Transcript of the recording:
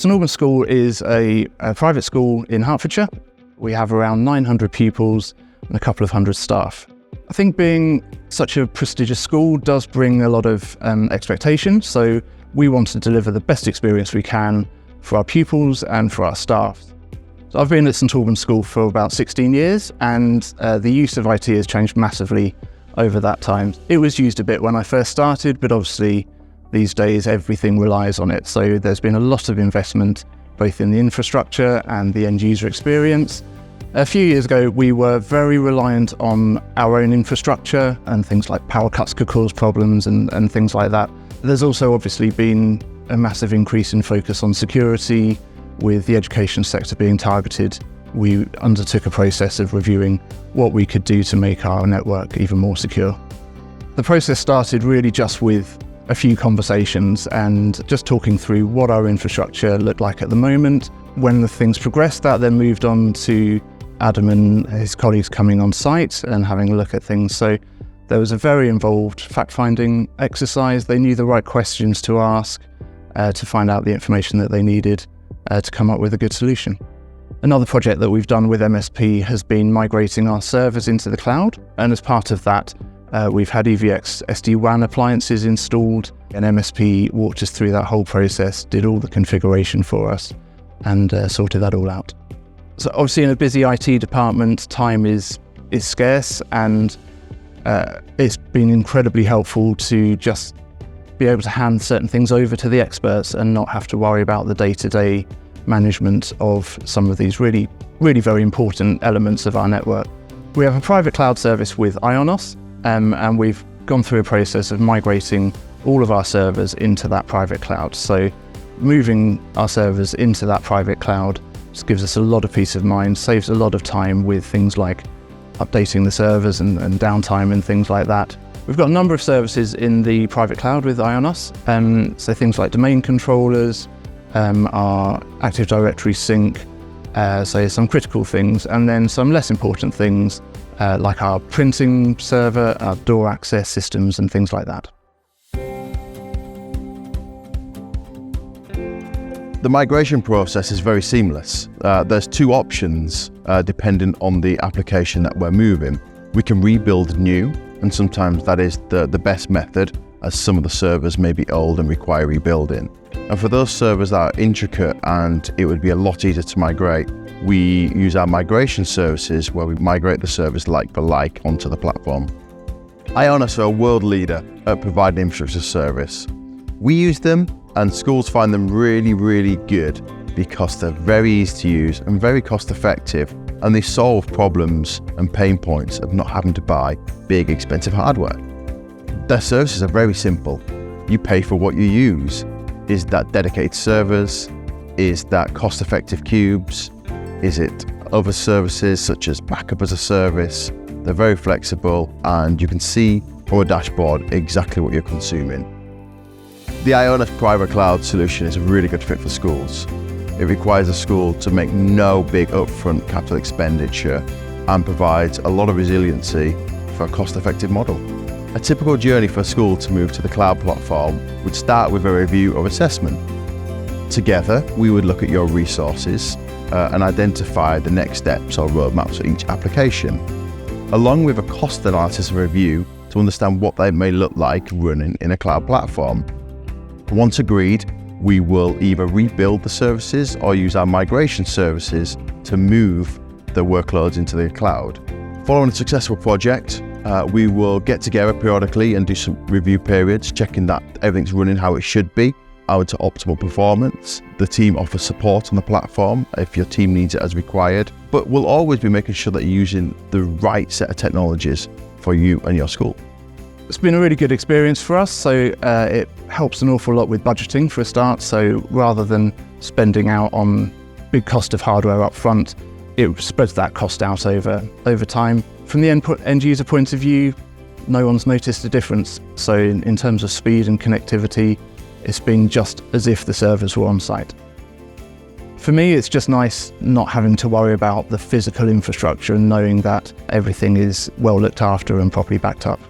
St Albans School is a private school in Hertfordshire. We have around 900 pupils and a couple of hundred staff. I think being such a prestigious school does bring a lot of expectations, so we want to deliver the best experience we can for our pupils and for our staff. So I've been at St Albans School for about 16 years, and the use of IT has changed massively over that time. It was used a bit when I first started, but obviously these days everything relies on it. So there's been a lot of investment both in the infrastructure and the end user experience. A few years ago, we were very reliant on our own infrastructure, and things like power cuts could cause problems and things like that. There's also obviously been a massive increase in focus on security. With the education sector being targeted, we undertook a process of reviewing what we could do to make our network even more secure. The process started really just with a few conversations and just talking through what our infrastructure looked like at the moment. When the things progressed, that then moved on to Adam and his colleagues coming on site and having a look at things. So there was a very involved fact-finding exercise. They knew the right questions to ask to find out the information that they needed to come up with a good solution. Another project that we've done with MSP has been migrating our servers into the cloud, and as part of that, we've had EVX SD-WAN appliances installed, and MSP walked us through that whole process, did all the configuration for us, and sorted that all out. So obviously in a busy IT department, time is scarce, and it's been incredibly helpful to just be able to hand certain things over to the experts and not have to worry about the day-to-day management of some of these really very important elements of our network. We have a private cloud service with IaaS, and we've gone through a process of migrating all of our servers into that private cloud. So moving our servers into that private cloud just gives us a lot of peace of mind, saves a lot of time with things like updating the servers and downtime and things like that. We've got a number of services in the private cloud with IaaS, so things like domain controllers, our Active Directory sync, so some critical things, and then some less important things like our printing server, our door access systems and things like that. The migration process is very seamless. There's two options depending on the application that we're moving. We can rebuild new, and sometimes that is the best method, as some of the servers may be old and require rebuilding. And for those servers that are intricate and it would be a lot easier to migrate, we use our migration services where we migrate the servers like for like onto the platform. IaaS are a world leader at providing infrastructure service. We use them, and schools find them really good because they're very easy to use and very cost effective, and they solve problems and pain points of not having to buy big expensive hardware. Their services are very simple. You pay for what you use. Is that dedicated servers? Is that cost effective cubes? Is it other services such as backup as a service? They're very flexible, and you can see from a dashboard exactly what you're consuming. The IaaS private cloud solution is a really good fit for schools. It requires a school to make no big upfront capital expenditure and provides a lot of resiliency for a cost-effective model. A typical journey for a school to move to the cloud platform would start with a review or assessment. Together, we would look at your resources and identify the next steps or roadmaps for each application, along with a cost analysis and review to understand what they may look like running in a cloud platform. Once agreed, we will either rebuild the services or use our migration services to move the workloads into the cloud. Following a successful project, we will get together periodically and do some review periods, checking that everything's running how it should be, out to optimal performance. The team offers support on the platform if your team needs it as required, but we'll always be making sure that you're using the right set of technologies for you and your school. It's been a really good experience for us, so it helps an awful lot with budgeting for a start. So rather than spending out on big cost of hardware up front, it spreads that cost out over time. From the end user point of view, no one's noticed a difference. So in terms of speed and connectivity, it's been just as if the servers were on site. For me, it's just nice not having to worry about the physical infrastructure and knowing that everything is well looked after and properly backed up.